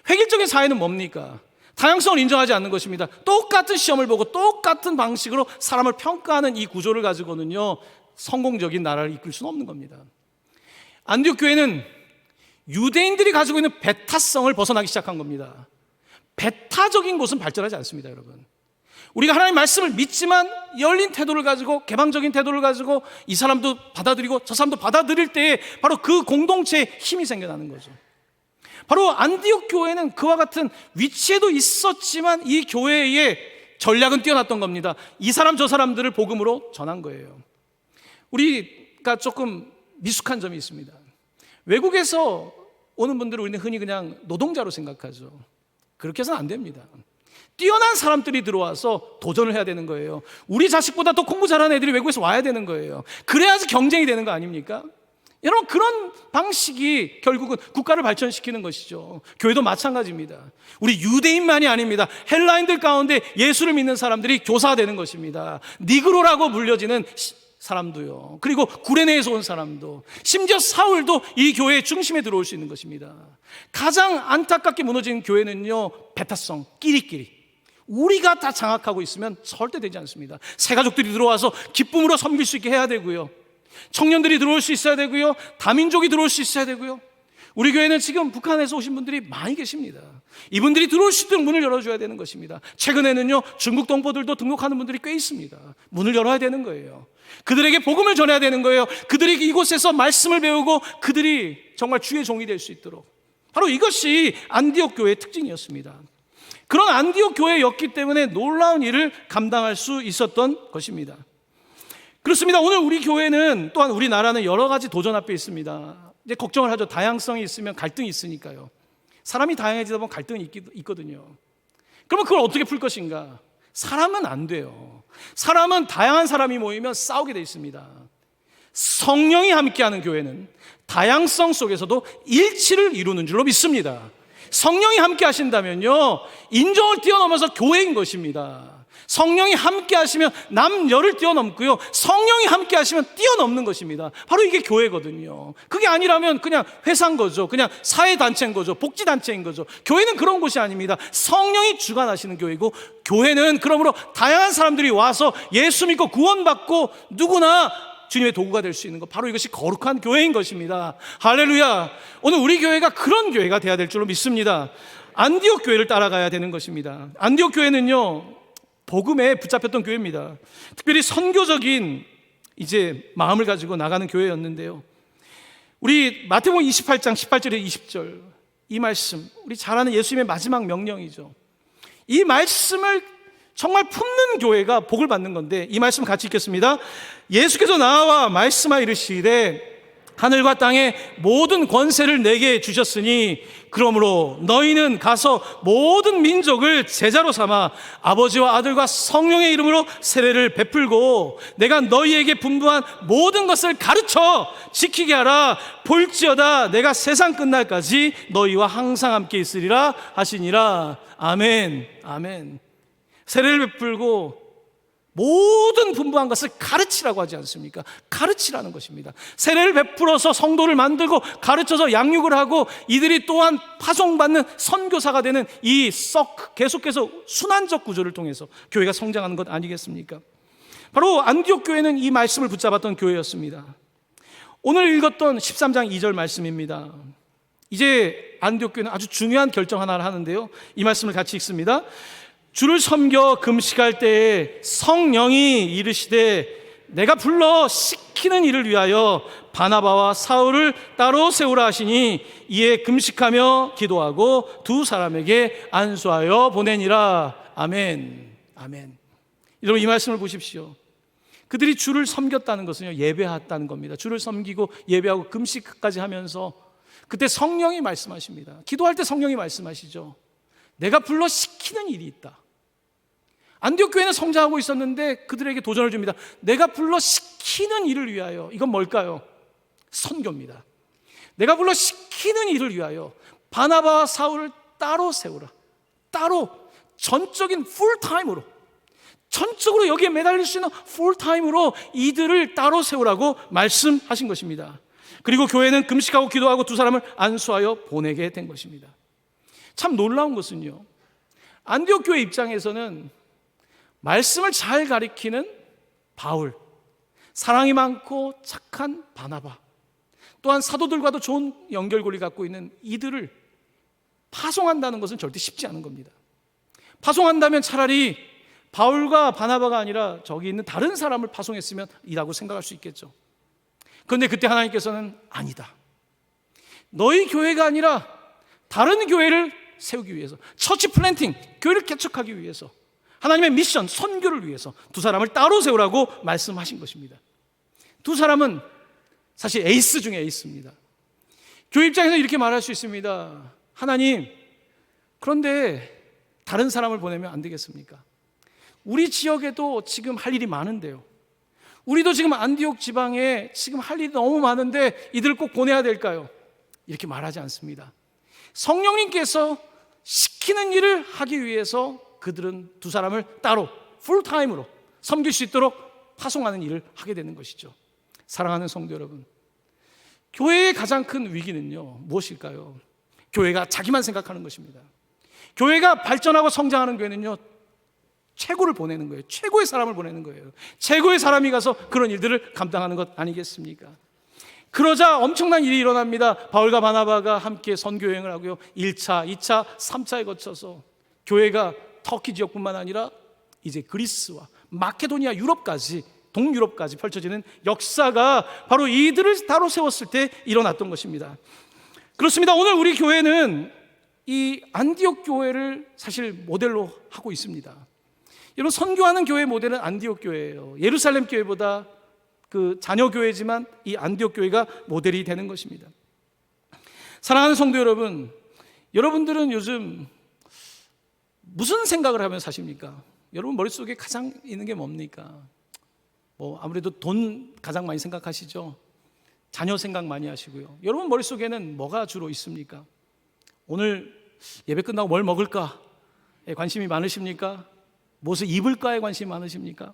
획일적인 사회는 뭡니까? 다양성을 인정하지 않는 것입니다. 똑같은 시험을 보고 똑같은 방식으로 사람을 평가하는 이 구조를 가지고는요, 성공적인 나라를 이끌 수는 없는 겁니다. 안디옥 교회는 유대인들이 가지고 있는 배타성을 벗어나기 시작한 겁니다. 배타적인 곳은 발전하지 않습니다, 여러분. 우리가 하나님의 말씀을 믿지만 열린 태도를 가지고, 개방적인 태도를 가지고 이 사람도 받아들이고 저 사람도 받아들일 때에 바로 그 공동체에 힘이 생겨나는 거죠. 바로 안디옥 교회는 그와 같은 위치에도 있었지만 이 교회의 전략은 뛰어났던 겁니다. 이 사람 저 사람들을 복음으로 전한 거예요. 우리가 조금 미숙한 점이 있습니다. 외국에서 오는 분들을 우리는 흔히 그냥 노동자로 생각하죠. 그렇게 해서는 안 됩니다. 뛰어난 사람들이 들어와서 도전을 해야 되는 거예요. 우리 자식보다 더 공부 잘하는 애들이 외국에서 와야 되는 거예요. 그래야지 경쟁이 되는 거 아닙니까? 여러분, 그런 방식이 결국은 국가를 발전시키는 것이죠. 교회도 마찬가지입니다. 우리 유대인만이 아닙니다. 헬라인들 가운데 예수를 믿는 사람들이 교사가 되는 것입니다. 니그로라고 불려지는 사람도요, 그리고 구레네에서 온 사람도, 심지어 사울도 이 교회의 중심에 들어올 수 있는 것입니다. 가장 안타깝게 무너진 교회는요, 배타성, 끼리끼리. 우리가 다 장악하고 있으면 절대 되지 않습니다. 새 가족들이 들어와서 기쁨으로 섬길 수 있게 해야 되고요, 청년들이 들어올 수 있어야 되고요, 다민족이 들어올 수 있어야 되고요. 우리 교회는 지금 북한에서 오신 분들이 많이 계십니다. 이분들이 들어올 수 있도록 문을 열어줘야 되는 것입니다. 최근에는요, 중국 동포들도 등록하는 분들이 꽤 있습니다. 문을 열어야 되는 거예요. 그들에게 복음을 전해야 되는 거예요. 그들이 이곳에서 말씀을 배우고 그들이 정말 주의 종이 될 수 있도록. 바로 이것이 안디옥 교회의 특징이었습니다. 그런 안디옥 교회였기 때문에 놀라운 일을 감당할 수 있었던 것입니다. 그렇습니다. 오늘 우리 교회는, 또한 우리나라는 여러 가지 도전 앞에 있습니다. 이제 걱정을 하죠. 다양성이 있으면 갈등이 있으니까요. 사람이 다양해지다 보면 갈등이 있거든요. 그러면 그걸 어떻게 풀 것인가? 사람은 안 돼요. 사람은 다양한 사람이 모이면 싸우게 돼 있습니다. 성령이 함께하는 교회는 다양성 속에서도 일치를 이루는 줄로 믿습니다. 성령이 함께 하신다면요, 인종을 뛰어넘어서 교회인 것입니다. 성령이 함께 하시면 남녀를 뛰어넘고요, 성령이 함께 하시면 뛰어넘는 것입니다. 바로 이게 교회거든요. 그게 아니라면 그냥 회사인 거죠. 그냥 사회단체인 거죠. 복지단체인 거죠. 교회는 그런 곳이 아닙니다. 성령이 주관하시는 교회고, 교회는 그러므로 다양한 사람들이 와서 예수 믿고 구원받고 누구나 주님의 도구가 될 수 있는 것, 바로 이것이 거룩한 교회인 것입니다. 할렐루야. 오늘 우리 교회가 그런 교회가 돼야 될 줄로 믿습니다. 안디옥 교회를 따라가야 되는 것입니다. 안디옥 교회는요, 복음에 붙잡혔던 교회입니다. 특별히 선교적인 이제 마음을 가지고 나가는 교회였는데요, 우리 마태복음 28장 18절에 20절 이 말씀, 우리 잘 아는 예수님의 마지막 명령이죠. 이 말씀을 정말 품는 교회가 복을 받는 건데, 이 말씀 같이 읽겠습니다. 예수께서 나와 말씀하 이르시되 하늘과 땅의 모든 권세를 내게 주셨으니 그러므로 너희는 가서 모든 민족을 제자로 삼아 아버지와 아들과 성령의 이름으로 세례를 베풀고 내가 너희에게 분부한 모든 것을 가르쳐 지키게 하라. 볼지어다 내가 세상 끝날까지 너희와 항상 함께 있으리라 하시니라. 아멘. 아멘. 세례를 베풀고 모든 분부한 것을 가르치라고 하지 않습니까? 가르치라는 것입니다. 세례를 베풀어서 성도를 만들고 가르쳐서 양육을 하고 이들이 또한 파송받는 선교사가 되는 이 계속해서 순환적 구조를 통해서 교회가 성장하는 것 아니겠습니까? 바로 안디옥 교회는 이 말씀을 붙잡았던 교회였습니다. 오늘 읽었던 13장 2절 말씀입니다. 이제 안디옥 교회는 아주 중요한 결정 하나를 하는데요, 이 말씀을 같이 읽습니다. 주를 섬겨 금식할 때에 성령이 이르시되 내가 불러 시키는 일을 위하여 바나바와 사울을 따로 세우라 하시니 이에 금식하며 기도하고 두 사람에게 안수하여 보내니라. 아멘. 아멘. 여러분, 이 말씀을 보십시오. 그들이 주를 섬겼다는 것은요, 예배했다는 겁니다. 주를 섬기고 예배하고 금식까지 하면서 그때 성령이 말씀하십니다. 기도할 때 성령이 말씀하시죠. 내가 불러 시키는 일이 있다. 안디옥 교회는 성장하고 있었는데 그들에게 도전을 줍니다. 내가 불러 시키는 일을 위하여. 이건 뭘까요? 선교입니다. 내가 불러 시키는 일을 위하여 바나바와 사울을 따로 세우라. 따로 전적인 풀타임으로, 전적으로 여기에 매달릴 수 있는 풀타임으로 이들을 따로 세우라고 말씀하신 것입니다. 그리고 교회는 금식하고 기도하고 두 사람을 안수하여 보내게 된 것입니다. 참 놀라운 것은요, 안디옥 교회 입장에서는 말씀을 잘 가리키는 바울, 사랑이 많고 착한 바나바, 또한 사도들과도 좋은 연결고리 갖고 있는 이들을 파송한다는 것은 절대 쉽지 않은 겁니다. 파송한다면 차라리 바울과 바나바가 아니라 저기 있는 다른 사람을 파송했으면 이라고 생각할 수 있겠죠. 그런데 그때 하나님께서는 아니다. 너희 교회가 아니라 다른 교회를 세우기 위해서, 처치 플랜팅, 교회를 개척하기 위해서, 하나님의 미션, 선교를 위해서 두 사람을 따로 세우라고 말씀하신 것입니다. 두 사람은 사실 에이스 중에 에이스입니다. 교회 입장에서 이렇게 말할 수 있습니다. 하나님, 그런데 다른 사람을 보내면 안 되겠습니까? 우리 지역에도 지금 할 일이 많은데요. 우리도 지금 안디옥 지방에 지금 할 일이 너무 많은데 이들을 꼭 보내야 될까요? 이렇게 말하지 않습니다. 성령님께서 시키는 일을 하기 위해서 그들은 두 사람을 따로 풀타임으로 섬길 수 있도록 파송하는 일을 하게 되는 것이죠. 사랑하는 성도 여러분, 교회의 가장 큰 위기는요, 무엇일까요? 교회가 자기만 생각하는 것입니다. 교회가 발전하고 성장하는 교회는요, 최고를 보내는 거예요. 최고의 사람을 보내는 거예요. 최고의 사람이 가서 그런 일들을 감당하는 것 아니겠습니까? 그러자 엄청난 일이 일어납니다. 바울과 바나바가 함께 선교여행을 하고요, 1차, 2차, 3차에 거쳐서 교회가 터키 지역뿐만 아니라 이제 그리스와 마케도니아, 유럽까지, 동유럽까지 펼쳐지는 역사가 바로 이들을 따로 세웠을 때 일어났던 것입니다. 그렇습니다. 오늘 우리 교회는 이 안디옥 교회를 사실 모델로 하고 있습니다. 여러분, 선교하는 교회 모델은 안디옥 교회예요. 예루살렘 교회보다 그 자녀 교회지만 이 안디옥 교회가 모델이 되는 것입니다. 사랑하는 성도 여러분, 여러분들은 요즘 무슨 생각을 하며 사십니까? 여러분 머릿속에 가장 있는 게 뭡니까? 아무래도 돈 가장 많이 생각하시죠? 자녀 생각 많이 하시고요. 여러분 머릿속에는 뭐가 주로 있습니까? 오늘 예배 끝나고 뭘 먹을까에 관심이 많으십니까? 무엇을 입을까에 관심이 많으십니까?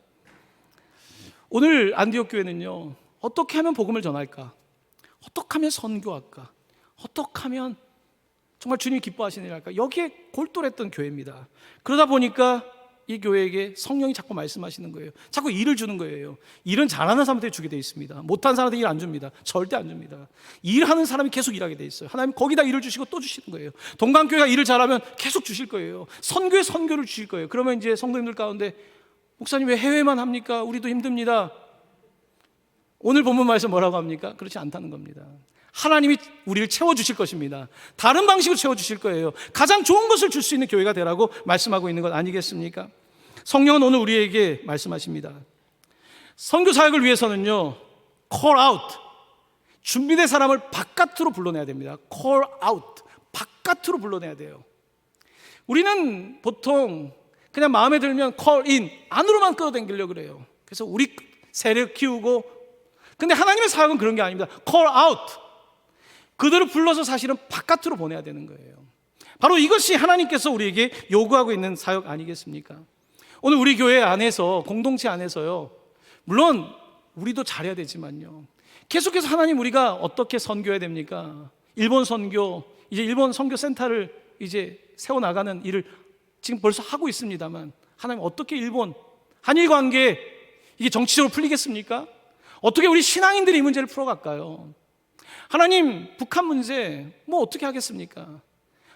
오늘 안디옥 교회는요, 어떻게 하면 복음을 전할까? 어떻게 하면 선교할까? 어떻게 하면 정말 주님이 기뻐하시는 일 할까? 여기에 골똘했던 교회입니다. 그러다 보니까 이 교회에게 성령이 자꾸 말씀하시는 거예요. 자꾸 일을 주는 거예요. 일은 잘하는 사람한테 주게 돼 있습니다. 못하는 사람한테 일 안 줍니다. 절대 안 줍니다. 일하는 사람이 계속 일하게 돼 있어요. 하나님 거기다 일을 주시고 또 주시는 거예요. 동강교회가 일을 잘하면 계속 주실 거예요. 선교에 선교를 주실 거예요. 그러면 이제 성도님들 가운데, 목사님 왜 해외만 합니까? 우리도 힘듭니다. 오늘 본문 말씀 뭐라고 합니까? 그렇지 않다는 겁니다. 하나님이 우리를 채워주실 것입니다. 다른 방식으로 채워주실 거예요. 가장 좋은 것을 줄 수 있는 교회가 되라고 말씀하고 있는 것 아니겠습니까? 성령은 오늘 우리에게 말씀하십니다. 선교 사역을 위해서는요, call out, 준비된 사람을 바깥으로 불러내야 됩니다. call out, 바깥으로 불러내야 돼요. 우리는 보통 그냥 마음에 들면 call in, 안으로만 끌어당기려고 그래요. 그래서 우리 세력 키우고, 근데 하나님의 사역은 그런 게 아닙니다. call out, 그들을 불러서 사실은 바깥으로 보내야 되는 거예요. 바로 이것이 하나님께서 우리에게 요구하고 있는 사역 아니겠습니까? 오늘 우리 교회 안에서, 공동체 안에서요, 물론 우리도 잘해야 되지만요, 계속해서 하나님, 우리가 어떻게 선교해야 됩니까? 일본 선교, 이제 일본 선교센터를 이제 세워나가는 일을 지금 벌써 하고 있습니다만, 하나님 어떻게 일본, 한일 관계 이게 정치적으로 풀리겠습니까? 어떻게 우리 신앙인들이 이 문제를 풀어갈까요? 하나님, 북한 문제 어떻게 하겠습니까?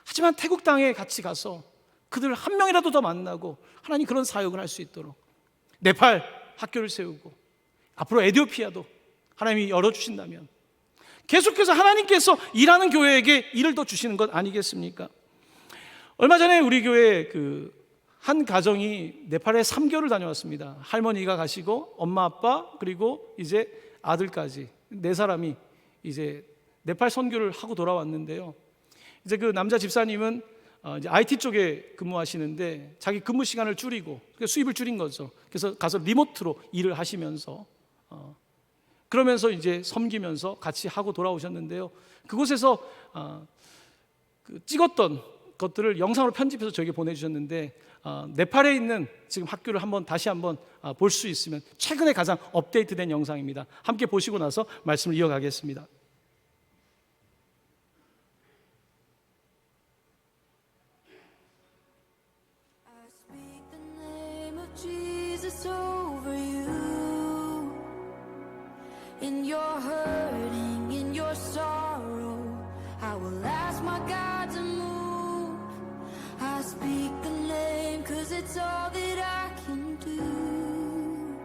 하지만 태국 땅에 같이 가서 그들 한 명이라도 더 만나고 하나님 그런 사역을 할 수 있도록 네팔 학교를 세우고, 앞으로 에티오피아도 하나님이 열어주신다면 계속해서 하나님께서 일하는 교회에게 일을 더 주시는 것 아니겠습니까? 얼마 전에 우리 교회 한 가정이 네팔에 3개월을 다녀왔습니다. 할머니가 가시고 엄마 아빠 그리고 이제 아들까지 4사람이 이제 네팔 선교를 하고 돌아왔는데요. 이제 그 남자 집사님은 이제 IT 쪽에 근무하시는데 자기 근무 시간을 줄이고 수입을 줄인 거죠. 그래서 가서 리모트로 일을 하시면서 그러면서 이제 섬기면서 같이 하고 돌아오셨는데요. 그곳에서 찍었던 것들을 영상으로 편집해서 저에게 보내주셨는데, 네팔에 있는 지금 학교를 다시 한번 볼 수 있으면 최근에 가장 업데이트된 영상입니다. 함께 보시고 나서 말씀을 이어가겠습니다. In your hurting, in your sorrow, I will ask my God to move. I speak the name 'cause it's all that I can do.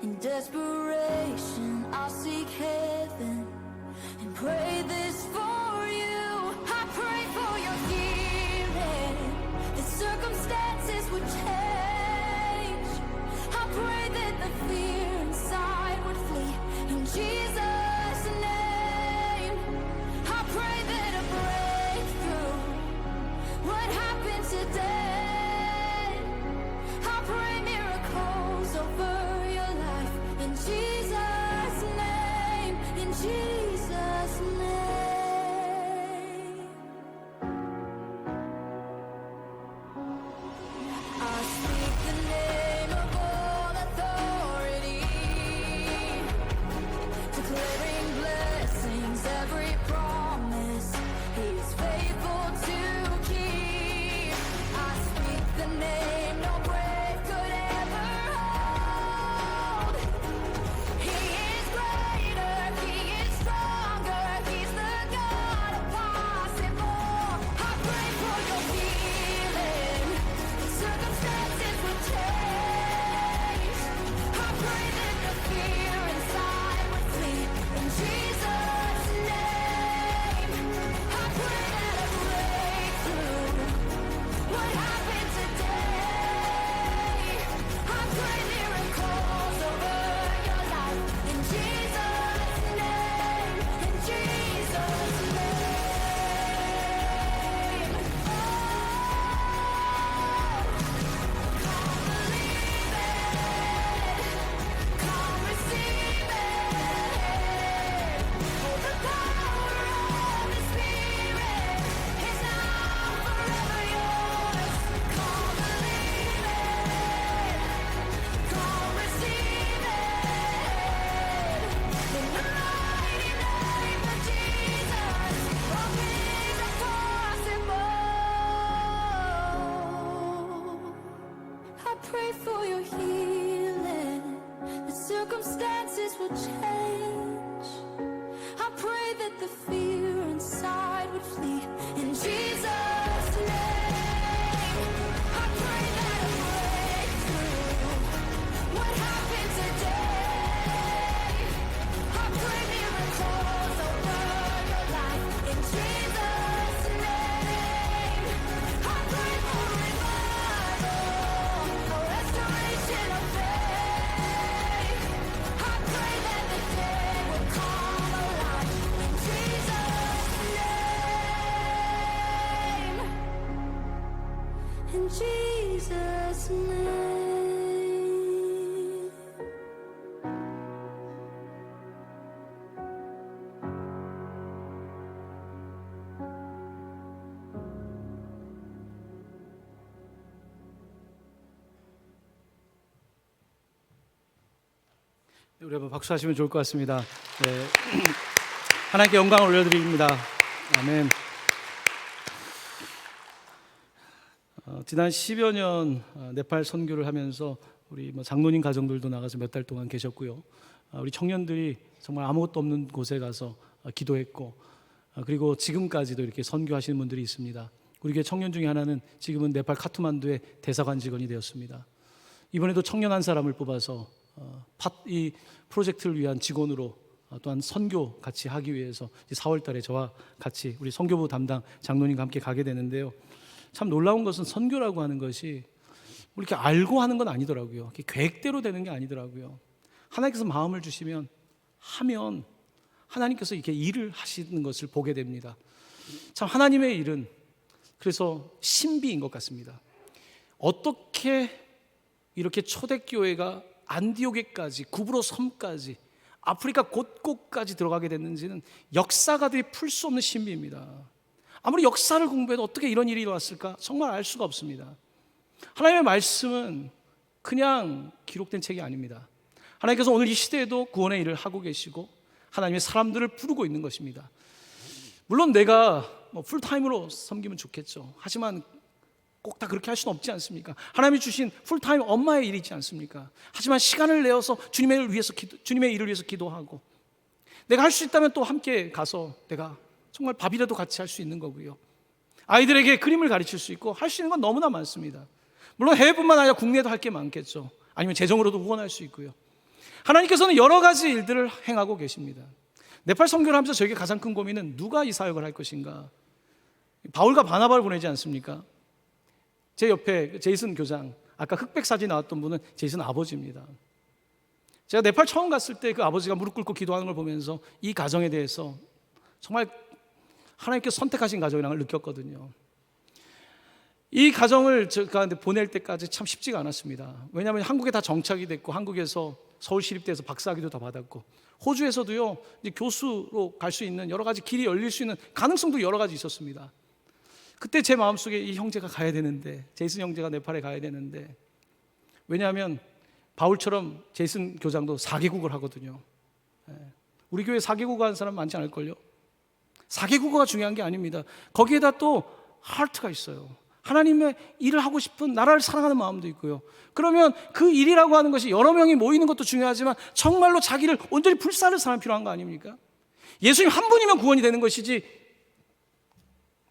In desperation, I'll seek heaven and pray this for you. I pray for your healing, that circumstances would change. I pray that the fear inside would flee. In Jesus' name, I pray that a breakthrough would happen today. I pray miracles over your life. In Jesus' pray for your healing, that circumstances will change. I pray that the fear inside would flee in Jesus' name. I pray that a breakthrough would happen today. I pray miracles over your life in Jesus' name. I pray for revival, a restoration of faith. I pray that the dead will come alive in Jesus' name. In Jesus' name. 우리 한번 박수하시면 좋을 것 같습니다. 네. 하나님께 영광을 올려드립니다. 아멘. 지난 10여 년 네팔 선교를 하면서 우리 장로님 가정들도 나가서 몇 달 동안 계셨고요. 우리 청년들이 정말 아무것도 없는 곳에 가서 기도했고, 그리고 지금까지도 이렇게 선교하시는 분들이 있습니다. 우리 교회 청년 중에 하나는 지금은 네팔 카트만두의 대사관 직원이 되었습니다. 이번에도 청년 한 사람을 뽑아서 이 프로젝트를 위한 직원으로 또한 선교 같이 하기 위해서 4월 달에 저와 같이 우리 선교부 담당 장로님과 함께 가게 되는데요. 참 놀라운 것은 선교라고 하는 것이 이렇게 알고 하는 건 아니더라고요. 이렇게 계획대로 되는 게 아니더라고요. 하나님께서 마음을 주시면 하면 하나님께서 이렇게 일을 하시는 것을 보게 됩니다. 참 하나님의 일은 그래서 신비인 것 같습니다. 어떻게 이렇게 초대교회가 안디옥에까지, 구브로 섬까지, 아프리카 곳곳까지 들어가게 됐는지는 역사가들이 풀 수 없는 신비입니다. 아무리 역사를 공부해도 어떻게 이런 일이 일어났을까 정말 알 수가 없습니다. 하나님의 말씀은 그냥 기록된 책이 아닙니다. 하나님께서 오늘 이 시대에도 구원의 일을 하고 계시고 하나님의 사람들을 부르고 있는 것입니다. 물론 내가 풀타임으로 섬기면 좋겠죠. 하지만 꼭 다 그렇게 할 수는 없지 않습니까? 하나님이 주신 풀타임 엄마의 일이 있지 않습니까? 하지만 시간을 내어서 주님의 일을 위해서 기도하고, 내가 할 수 있다면 또 함께 가서 내가 정말 밥이라도 같이 할 수 있는 거고요. 아이들에게 그림을 가르칠 수 있고 할 수 있는 건 너무나 많습니다. 물론 해외뿐만 아니라 국내도 할 게 많겠죠. 아니면 재정으로도 후원할 수 있고요. 하나님께서는 여러 가지 일들을 행하고 계십니다. 네팔 선교를 하면서 저에게 가장 큰 고민은 누가 이 사역을 할 것인가. 바울과 바나바를 보내지 않습니까? 제 옆에 제이슨 교장, 아까 흑백 사진 나왔던 분은 제이슨 아버지입니다. 제가 네팔 처음 갔을 때 그 아버지가 무릎 꿇고 기도하는 걸 보면서 이 가정에 대해서 정말 하나님께서 선택하신 가정이라는 걸 느꼈거든요. 이 가정을 제가 보낼 때까지 참 쉽지가 않았습니다. 왜냐하면 한국에 다 정착이 됐고, 한국에서 서울시립대에서 박사학위도 다 받았고, 호주에서도요 이제 교수로 갈 수 있는 여러 가지 길이 열릴 수 있는 가능성도 여러 가지 있었습니다. 그때 제 마음속에 이 형제가 가야 되는데, 제이슨 형제가 네팔에 가야 되는데, 왜냐하면 바울처럼 제이슨 교장도 4개국을 하거든요. 우리 교회 4개국어 하는 사람 많지 않을걸요? 4개국어가 중요한 게 아닙니다. 거기에다 또 하트가 있어요. 하나님의 일을 하고 싶은, 나라를 사랑하는 마음도 있고요. 그러면 그 일이라고 하는 것이 여러 명이 모이는 것도 중요하지만 정말로 자기를 온전히 불사를 사람이 필요한 거 아닙니까? 예수님 한 분이면 구원이 되는 것이지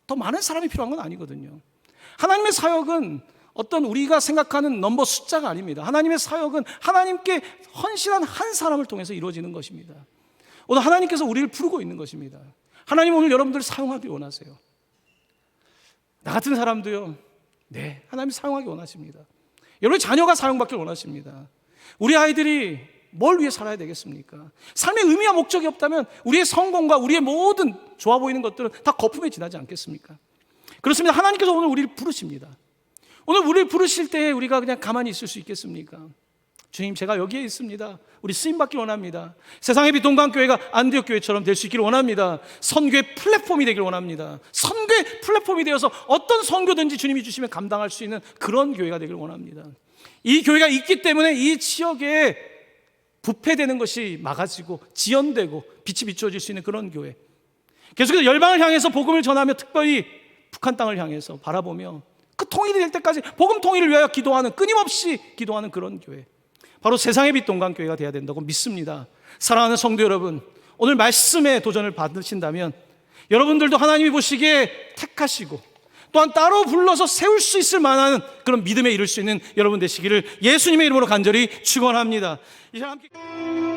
더 많은 사람이 필요한 건 아니거든요. 하나님의 사역은 어떤 우리가 생각하는 넘버 숫자가 아닙니다. 하나님의 사역은 하나님께 헌신한 한 사람을 통해서 이루어지는 것입니다. 오늘 하나님께서 우리를 부르고 있는 것입니다. 하나님 오늘 여러분들을 사용하기 원하세요. 나 같은 사람도요, 네, 하나님 사용하기 원하십니다. 여러분의 자녀가 사용받길 원하십니다. 우리 아이들이 뭘 위해 살아야 되겠습니까? 삶의 의미와 목적이 없다면 우리의 성공과 우리의 모든 좋아 보이는 것들은 다 거품에 지나지 않겠습니까? 그렇습니다. 하나님께서 오늘 우리를 부르십니다. 오늘 우리를 부르실 때 우리가 그냥 가만히 있을 수 있겠습니까? 주님, 제가 여기에 있습니다. 우리 쓰임받길 원합니다. 세상의 빛 동강교회가 안디옥 교회처럼 될 수 있기를 원합니다. 선교의 플랫폼이 되기를 원합니다. 선교의 플랫폼이 되어서 어떤 선교든지 주님이 주시면 감당할 수 있는 그런 교회가 되기를 원합니다. 이 교회가 있기 때문에 이 지역에 부패되는 것이 막아지고 지연되고 빛이 비추어질 수 있는 그런 교회, 계속해서 열방을 향해서 복음을 전하며 특별히 북한 땅을 향해서 바라보며 그 통일이 될 때까지 복음 통일을 위하여 기도하는, 끊임없이 기도하는 그런 교회, 바로 세상의 빛 동강교회가 되어야 된다고 믿습니다. 사랑하는 성도 여러분, 오늘 말씀의 도전을 받으신다면 여러분들도 하나님이 보시기에 택하시고 또한 따로 불러서 세울 수 있을 만한 그런 믿음에 이를 수 있는 여러분 되시기를 예수님의 이름으로 간절히 축원합니다. 이 시간 함께